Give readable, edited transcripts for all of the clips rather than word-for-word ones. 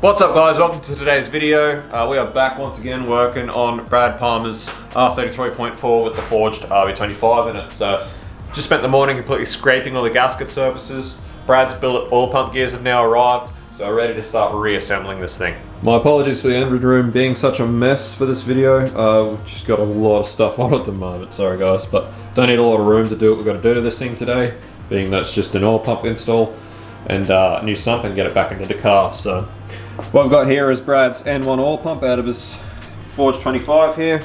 What's up guys, welcome to today's video. We are back once again working on Brad Palmer's R33.4 with the forged RB25 in it. So just spent the morning completely scraping all the gasket surfaces. Brad's billet oil pump gears have now arrived, so we're ready to start reassembling this thing. My apologies for the engine room being such a mess for this video. We've just got a lot of stuff on at the moment, sorry guys, but don't need a lot of room to do what we've got to do to this thing today, being that it's just an oil pump install and a new sump and get it back into the car. So what I've got here is Brad's N1 oil pump out of his Forge 25 here,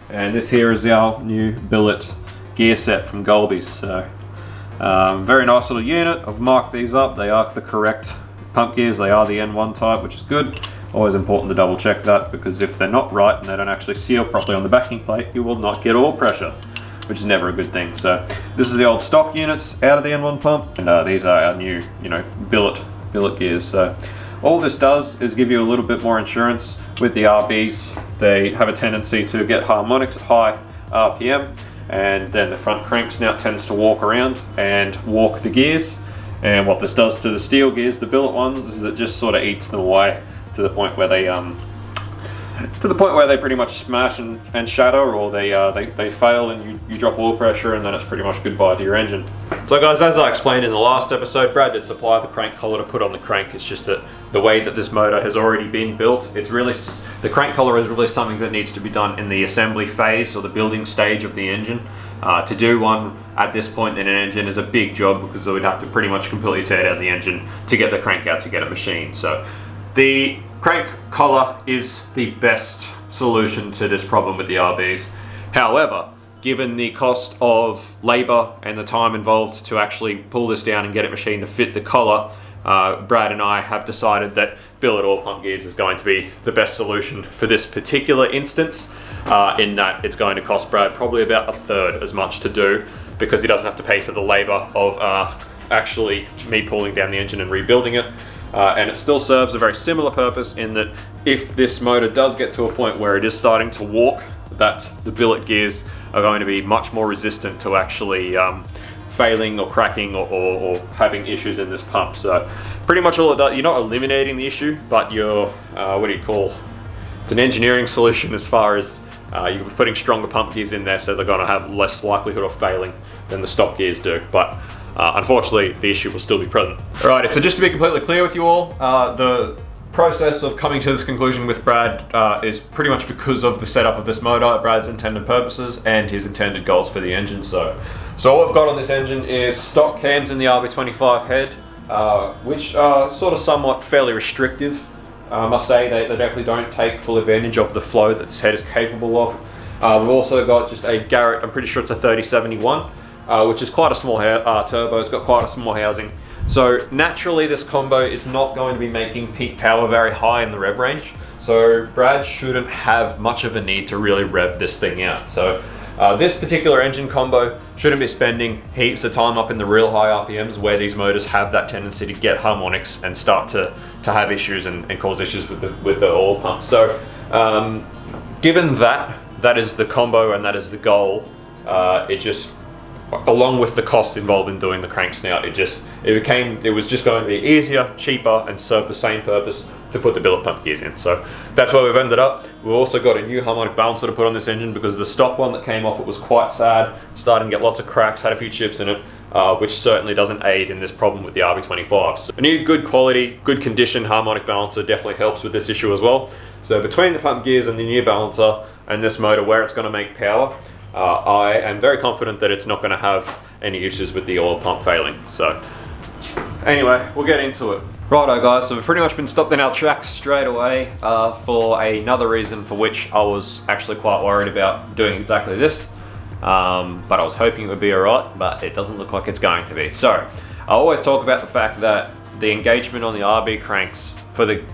and this here is our new billet gear set from Golby's. So very nice little unit. I've marked these up. They are the correct pump gears. They are the N1 type, which is good. Always important to double check that, because if they're not right and they don't actually seal properly on the backing plate, you will not get oil pressure, which is never a good thing. So this is the old stock units out of the N1 pump, and these are our new, billet gears. So all this does is give you a little bit more insurance with the RBs. They have a tendency to get harmonics at high RPM, and then the front crank snout tends to walk around and walk the gears. And what this does to the steel gears, the billet ones, is it just sort of eats them away to the point where they pretty much smash and shatter, or they fail and you drop oil pressure, and then it's pretty much goodbye to your engine. So guys, as I explained in the last episode, Brad did supply the crank collar to put on the crank. It's just that the way that this motor has already been built, the crank collar is really something that needs to be done in the assembly phase, or the building stage of the engine. To do one at this point in an engine is a big job, because we'd have to pretty much completely tear down the engine to get the crank out to get it machined. So the crank collar is the best solution to this problem with the RBs. However, given the cost of labor and the time involved to actually pull this down and get it machined to fit the collar, Brad and I have decided that billet oil pump gears is going to be the best solution for this particular instance, in that it's going to cost Brad probably about a third as much to do, because he doesn't have to pay for the labor of actually me pulling down the engine and rebuilding it. And it still serves a very similar purpose, in that if this motor does get to a point where it is starting to walk, that the billet gears are going to be much more resistant to actually failing or cracking or having issues in this pump. So pretty much all it does, you're not eliminating the issue, but you're, it's an engineering solution, as far as you're putting stronger pump gears in there, so they're going to have less likelihood of failing than the stock gears do. But unfortunately, the issue will still be present. Alright, so just to be completely clear with you all, the process of coming to this conclusion with Brad is pretty much because of the setup of this motor, Brad's intended purposes, and his intended goals for the engine. So all I've got on this engine is stock cams in the RB25 head, which are sort of somewhat fairly restrictive. I must say they definitely don't take full advantage of the flow that this head is capable of. We've also got just a Garrett, I'm pretty sure it's a 3071, which is quite a small turbo. It's got quite a small housing. So naturally this combo is not going to be making peak power very high in the rev range. So Brad shouldn't have much of a need to really rev this thing out. So this particular engine combo shouldn't be spending heaps of time up in the real high RPMs, where these motors have that tendency to get harmonics and start to have issues and cause issues with the oil pump. So given that is the combo and that is the goal, it just, along with the cost involved in doing the crank snout, it was just going to be easier, cheaper, and serve the same purpose to put the billet pump gears in. So that's where we've ended up. We've also got a new harmonic balancer to put on this engine, because the stock one that came off it was quite sad, starting to get lots of cracks, had a few chips in it, which certainly doesn't aid in this problem with the RB25. So a new good quality, good condition harmonic balancer definitely helps with this issue as well. So between the pump gears and the new balancer and this motor, where it's going to make power, I am very confident that it's not going to have any issues with the oil pump failing. So anyway, we'll get into it. Righto guys, so we've pretty much been stopped in our tracks straight away for another reason for which I was actually quite worried about doing exactly this. But I was hoping it would be alright, but it doesn't look like it's going to be. So I always talk about the fact that the engagement on the RB cranks for the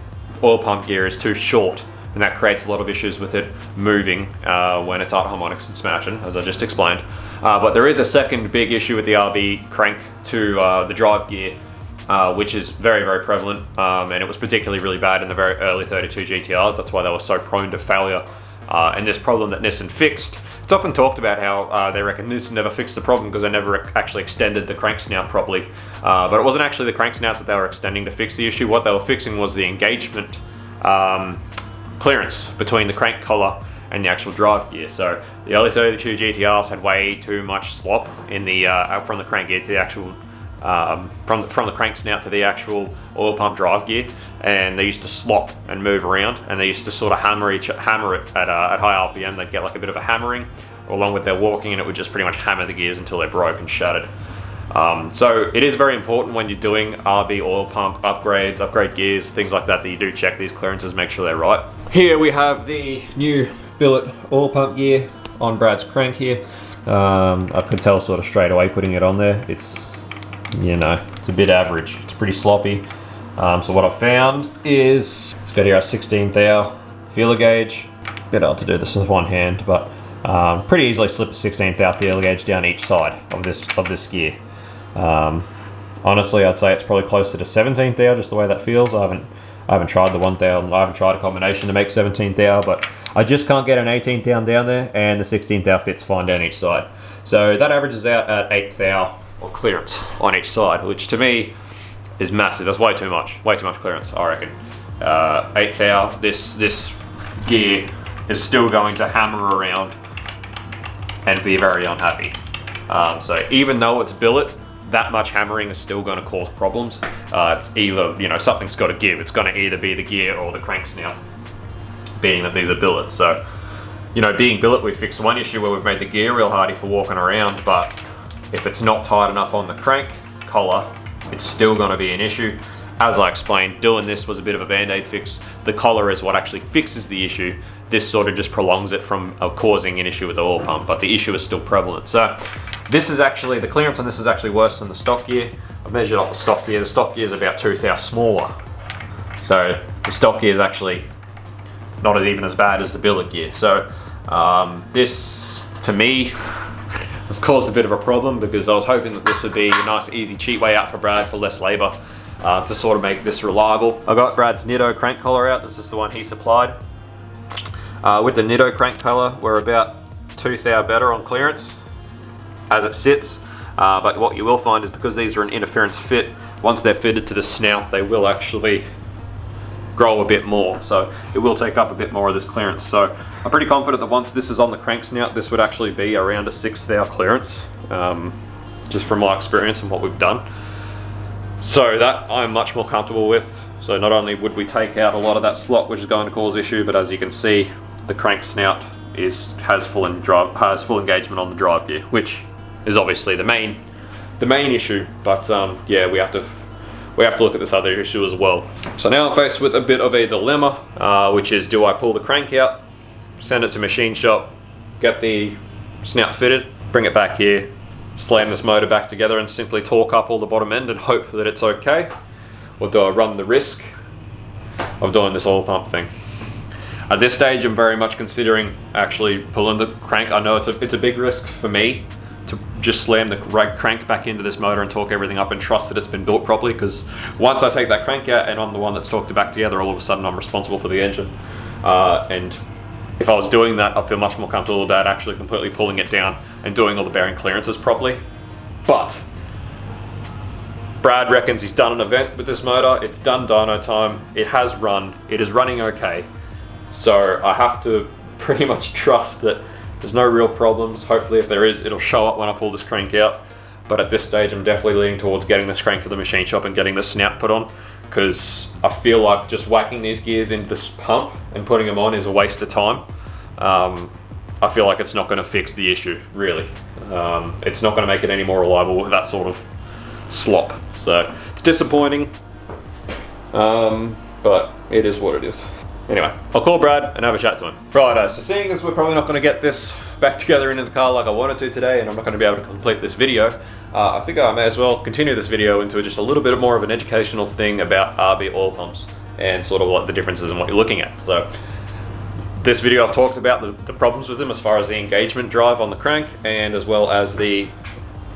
oil pump gear is too short, and that creates a lot of issues with it moving when it's out harmonics and smashing, as I just explained. But there is a second big issue with the RB crank to the drive gear, which is very, very prevalent, and it was particularly really bad in the very early 32 GTRs. That's why they were so prone to failure. And this problem that Nissan fixed, it's often talked about how they reckon Nissan never fixed the problem because they never actually extended the crank snout properly. But it wasn't actually the crank snout that they were extending to fix the issue. What they were fixing was the engagement clearance between the crank collar and the actual drive gear. So the early 32 GTRs had way too much slop in the from the crank gear to the actual from the crank snout to the actual oil pump drive gear, and they used to slop and move around, and they used to sort of hammer it at high RPM. They'd get like a bit of a hammering along with their walking, and it would just pretty much hammer the gears until they broke and shattered. So it is very important when you're doing RB oil pump upgrades, upgrade gears, things like that, that you do check these clearances, make sure they're right. Here we have the new billet oil pump gear on Brad's crank here. I could tell sort of straight away putting it on there. It's, you know, it's a bit average. It's pretty sloppy. So what I've found is, it's got here a 16th thou feeler gauge. Bit hard to do this with one hand, but pretty easily slip a 16th thou feeler gauge down each side of this gear. Honestly, I'd say it's probably closer to 17th thou, just the way that feels. I haven't tried the 1 thou, I haven't tried a combination to make 17th thou, but I just can't get an 18th thou down there, and the 16th thou fits fine down each side. So that averages out at 8th thou or clearance on each side, which to me is massive. That's way too much clearance, I reckon. 8th thou, this gear is still going to hammer around and be very unhappy. So even though it's billet, that much hammering is still going to cause problems. It's either, you know, something's got to give. It's going to either be the gear or the crank snout, being that these are billets. So, you know, being billet, we fixed one issue where we've made the gear real hardy for walking around, but if it's not tight enough on the crank collar, it's still going to be an issue. As I explained, doing this was a bit of a band-aid fix. The collar is what actually fixes the issue. This sort of just prolongs it from causing an issue with the oil pump, but the issue is still prevalent. So this is actually, the clearance on this is actually worse than the stock gear. I've measured off the stock gear. The stock gear is about 2 thou smaller. So the stock gear is actually not even as bad as the billet gear. So this, to me, has caused a bit of a problem, because I was hoping that this would be a nice, easy, cheap way out for Brad for less labor to sort of make this reliable. I got Brad's Nitto crank collar out. This is the one he supplied. With the Nitto crank collar, we're about 2 thou better on clearance as it sits, but what you will find is, because these are an interference fit, once they're fitted to the snout, they will actually grow a bit more, so it will take up a bit more of this clearance. So I'm pretty confident that once this is on the crank snout, this would actually be around a 6 thou clearance, just from my experience and what we've done. So that I'm much more comfortable with. So not only would we take out a lot of that slot, which is going to cause issue, but as you can see, the crank snout has full engagement on the drive gear, which is obviously the main issue. But yeah, we have to look at this other issue as well. So now I'm faced with a bit of a dilemma, which is, do I pull the crank out, send it to machine shop, get the snout fitted, bring it back here, slam this motor back together and simply torque up all the bottom end and hope that it's okay? Or do I run the risk of doing this oil pump thing? At this stage, I'm very much considering actually pulling the crank. I know it's a big risk for me to just slam the crank back into this motor and torque everything up and trust that it's been built properly, because once I take that crank out and I'm the one that's torqued it back together, all of a sudden I'm responsible for the engine. And if I was doing that, I'd feel much more comfortable with that, actually completely pulling it down and doing all the bearing clearances properly. But Brad reckons he's done an event with this motor. It's done dyno time. It has run. It is running okay. So I have to pretty much trust that there's no real problems. Hopefully if there is, it'll show up when I pull this crank out. But at this stage, I'm definitely leaning towards getting this crank to the machine shop and getting the snout put on, because I feel like just whacking these gears into this pump and putting them on is a waste of time. I feel like it's not going to fix the issue, really. It's not going to make it any more reliable with that sort of slop. So it's disappointing, but it is what it is. Anyway, I'll call Brad and have a chat to him. Righto, so seeing as we're probably not going to get this back together into the car like I wanted to today, and I'm not going to be able to complete this video, I think I may as well continue this video into just a little bit more of an educational thing about RB oil pumps and sort of what the differences in what you're looking at. So this video I've talked about the problems with them as far as the engagement drive on the crank, and as well as the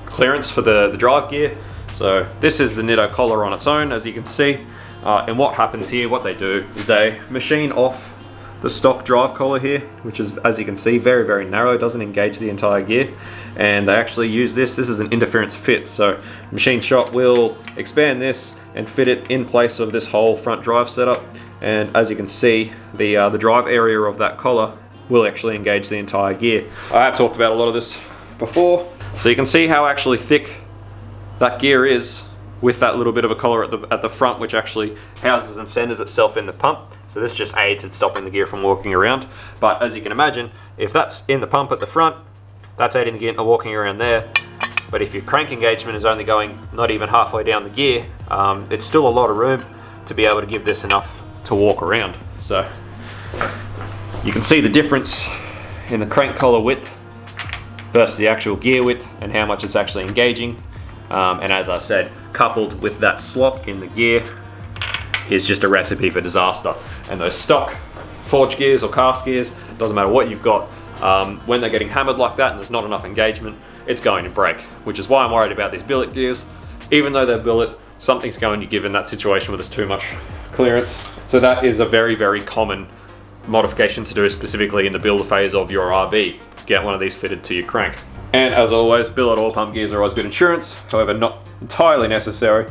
clearance for the drive gear. So this is the Nitto collar on its own, as you can see. And what happens here, what they do is they machine off the stock drive collar here, which is, as you can see, very, very narrow, doesn't engage the entire gear. And they actually use this is an interference fit. So machine shop will expand this and fit it in place of this whole front drive setup. and as you can see, the drive area of that collar will actually engage the entire gear. I have talked about a lot of this before, so you can see how actually thick that gear is with that little bit of a collar at the front, which actually houses and centers itself in the pump. So this just aids in stopping the gear from walking around. But as you can imagine, if that's in the pump at the front, that's aiding the gear not walking around there. But if your crank engagement is only going not even halfway down the gear, it's still a lot of room to be able to give this enough to walk around. So you can see the difference in the crank collar width versus the actual gear width and how much it's actually engaging. And as I said, coupled with that slop in the gear is just a recipe for disaster. And those stock forged gears or cast gears, doesn't matter what you've got, when they're getting hammered like that and there's not enough engagement, it's going to break, which is why I'm worried about these billet gears. Even though they're billet, something's going to give in that situation where there's too much clearance. So that is a very, very common modification to do, specifically in the builder phase of your RV. Get one of these fitted to your crank. And as always, billet oil pump gears are always good insurance, however not entirely necessary.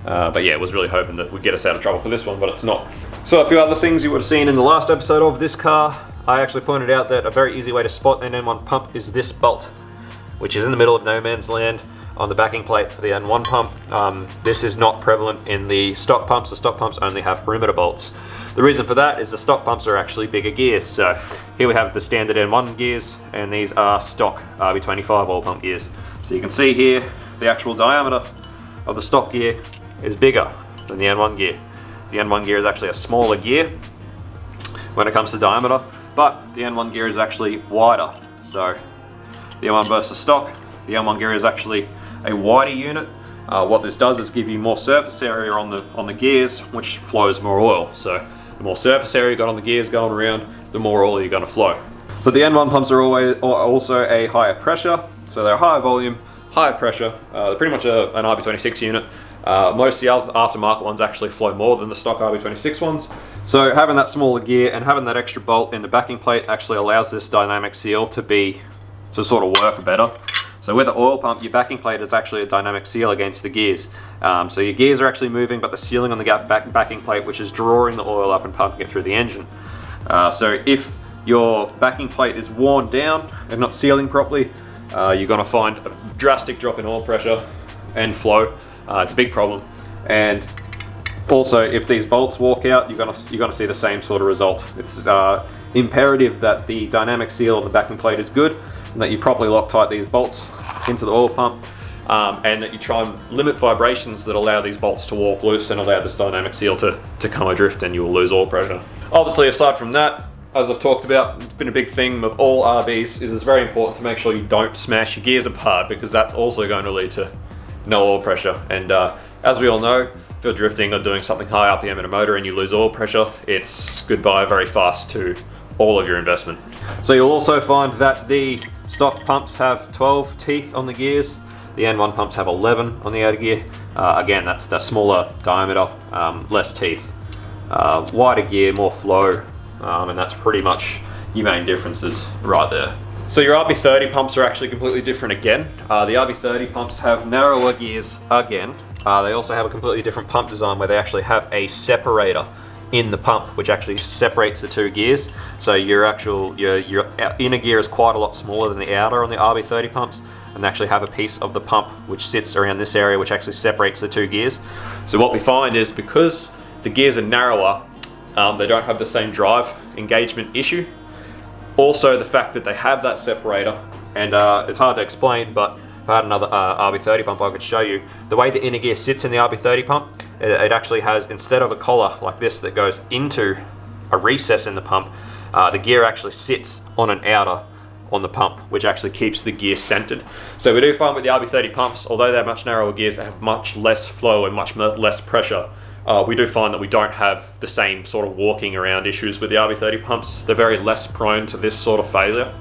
But yeah, was really hoping that we'd get us out of trouble for this one, but it's not. So a few other things you would have seen in the last episode of this car, I actually pointed out that a very easy way to spot an N1 pump is this bolt, which is in the middle of no man's land on the backing plate for the N1 pump. This is not prevalent in the stock pumps. The stock pumps only have perimeter bolts. The reason for that is the stock pumps are actually bigger gears. So here we have the standard N1 gears, and these are stock RB25 oil pump gears. So you can see here, the actual diameter of the stock gear is bigger than the N1 gear. The N1 gear is actually a smaller gear when it comes to diameter, but the N1 gear is actually wider. So the N1 versus stock, the N1 gear is actually a wider unit. What this does is give you more surface area on the gears, which flows more oil. So the more surface area you got on the gears going around, the more oil you're going to flow. So the N1 pumps are also a higher pressure, so they're higher volume, higher pressure. They're pretty much an RB26 unit. Most of the aftermarket ones actually flow more than the stock RB26 ones. So having that smaller gear and having that extra bolt in the backing plate actually allows this dynamic seal to sort of work better. So with an oil pump, your backing plate is actually a dynamic seal against the gears. So your gears are actually moving, but the sealing on the backing plate, which is drawing the oil up and pumping it through the engine. So if your backing plate is worn down and not sealing properly, you're going to find a drastic drop in oil pressure and flow. It's a big problem. And also, if these bolts walk out, you're going to see the same sort of result. It's imperative that the dynamic seal of the backing plate is good, and that you properly Loctite these bolts into the oil pump, and that you try and limit vibrations that allow these bolts to walk loose and allow this dynamic seal to come adrift, and you will lose oil pressure. Obviously, aside from that, as I've talked about, it's been a big thing with all RVs, is it's very important to make sure you don't smash your gears apart, because that's also going to lead to no oil pressure. And as we all know, if you're drifting or doing something high RPM in a motor and you lose oil pressure, it's goodbye very fast to all of your investment. So you'll also find that the stock pumps have 12 teeth on the gears. The N1 pumps have 11 on the outer gear. Again, that's the smaller diameter, less teeth. Wider gear, more flow, and that's pretty much your main differences right there. So your RB30 pumps are actually completely different again. The RB30 pumps have narrower gears again. They also have a completely different pump design where they actually have a separator in the pump, which actually separates the two gears. So your inner gear is quite a lot smaller than the outer on the RB30 pumps, and they actually have a piece of the pump which sits around this area, which actually separates the two gears. So what we find is, because the gears are narrower, they don't have the same drive engagement issue. Also, the fact that they have that separator, and it's hard to explain, but if I had another RB30 pump, I could show you. The way the inner gear sits in the RB30 pump, it actually has, instead of a collar like this that goes into a recess in the pump, the gear actually sits on an outer on the pump, which actually keeps the gear centered. So we do find with the RB30 pumps, although they're much narrower gears, they have much less flow and much less pressure. We do find that we don't have the same sort of walking around issues with the RB30 pumps. They're very less prone to this sort of failure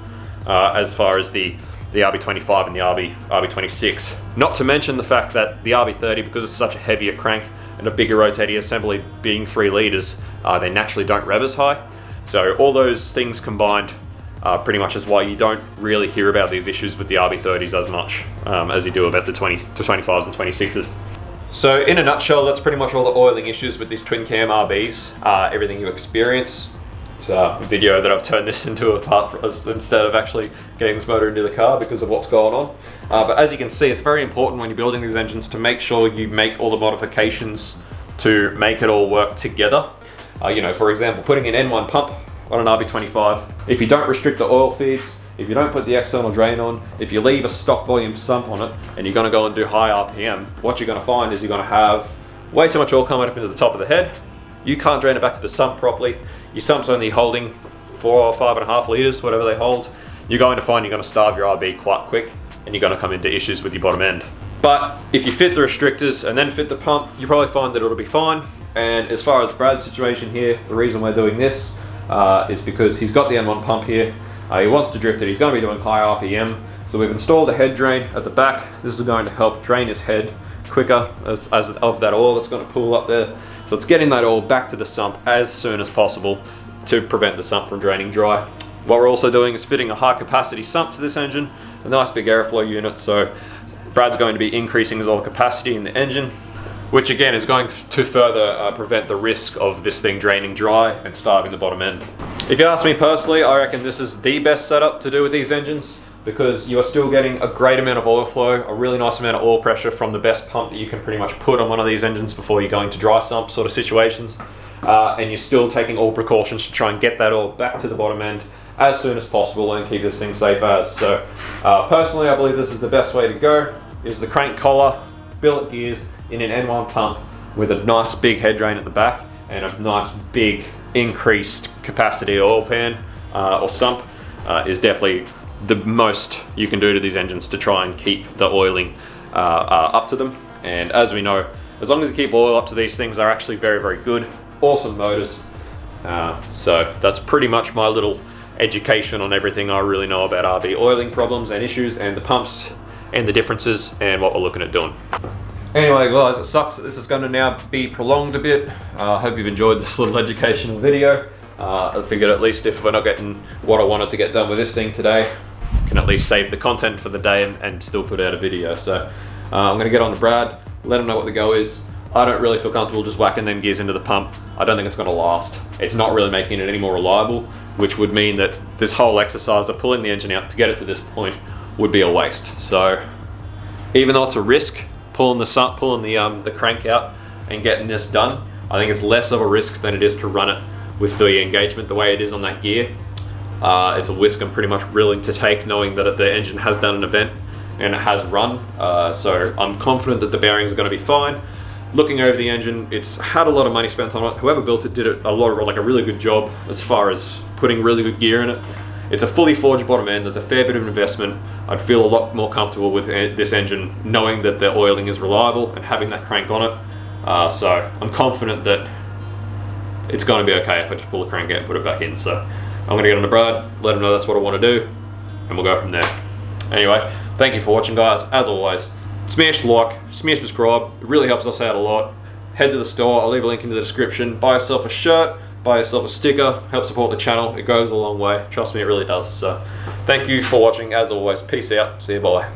as far as the RB25 and the RB26. Not to mention the fact that the RB30, because it's such a heavier crank and a bigger rotating assembly being 3 litres, they naturally don't rev as high. So all those things combined pretty much is why you don't really hear about these issues with the RB30s as much as you do about the 20 to 25s and 26s. So in a nutshell, that's pretty much all the oiling issues with these twin cam RBs, everything you experience. It's a video that I've turned this into instead of actually getting this motor into the car because of what's going on. But as you can see, it's very important when you're building these engines to make sure you make all the modifications to make it all work together. You know, for example, putting an N1 pump on an RB25, if you don't restrict the oil feeds, if you don't put the external drain on, if you leave a stock volume sump on it, and you're gonna go and do high RPM, what you're gonna find is you're gonna have way too much oil coming up into the top of the head. You can't drain it back to the sump properly. Your sump's only holding 4 or 5.5 litres, whatever they hold. You're going to find you're gonna starve your RB quite quick, and you're gonna come into issues with your bottom end. But if you fit the restrictors and then fit the pump, you probably find that it'll be fine. And as far as Brad's situation here, the reason we're doing this is because he's got the N1 pump here. He wants to drift it. He's going to be doing high RPM. So we've installed a head drain at the back. This is going to help drain his head quicker as of that oil that's going to pool up there. So it's getting that oil back to the sump as soon as possible to prevent the sump from draining dry. What we're also doing is fitting a high capacity sump to this engine, a nice big airflow unit. So Brad's going to be increasing his oil capacity in the engine, which again is going to further prevent the risk of this thing draining dry and starving the bottom end. If you ask me personally, I reckon this is the best setup to do with these engines because you are still getting a great amount of oil flow, a really nice amount of oil pressure from the best pump that you can pretty much put on one of these engines before you're going to dry sump sort of situations. And you're still taking all precautions to try and get that oil back to the bottom end as soon as possible and keep this thing safe as. So personally, I believe this is the best way to go, is the crank collar, billet gears in an N1 pump with a nice big head drain at the back and a nice big increased capacity oil pan or sump is definitely the most you can do to these engines to try and keep the oiling up to them. And as we know, as long as you keep oil up to these things, they're actually very, very good. Awesome motors. So that's pretty much my little education on everything I really know about RB oiling problems and issues and the pumps and the differences and what we're looking at doing. Anyway guys, it sucks that this is going to now be prolonged a bit. I hope you've enjoyed this little educational video. I figured at least if we're not getting what I wanted to get done with this thing today, I can at least save the content for the day and still put out a video. So I'm going to get on to Brad, let him know what the go is. I don't really feel comfortable just whacking them gears into the pump. I don't think it's going to last. It's not really making it any more reliable, which would mean that this whole exercise of pulling the engine out to get it to this point would be a waste. So even though it's a risk, pulling the crank out and getting this done, I think it's less of a risk than it is to run it with the engagement the way it is on that gear. It's a risk I'm pretty much willing to take, knowing that the engine has done an event and it has run. So I'm confident that the bearings are going to be fine. Looking over the engine, it's had a lot of money spent on it. Whoever built it did a really good job as far as putting really good gear in it. It's a fully forged bottom end. There's a fair bit of investment. I'd feel a lot more comfortable with this engine knowing that the oiling is reliable and having that crank on it. So I'm confident that it's going to be okay if I just pull the crank out and put it back in. So I'm going to get on to Brad, let him know that's what I want to do, and we'll go from there. Anyway, thank you for watching guys. As always, smash the like, smash subscribe. It really helps us out a lot. Head to the store. I'll leave a link in the description. Buy yourself a shirt. Buy yourself a sticker, help support the channel. It goes a long way. Trust me, it really does. So thank you for watching. As always, peace out. See you, bye.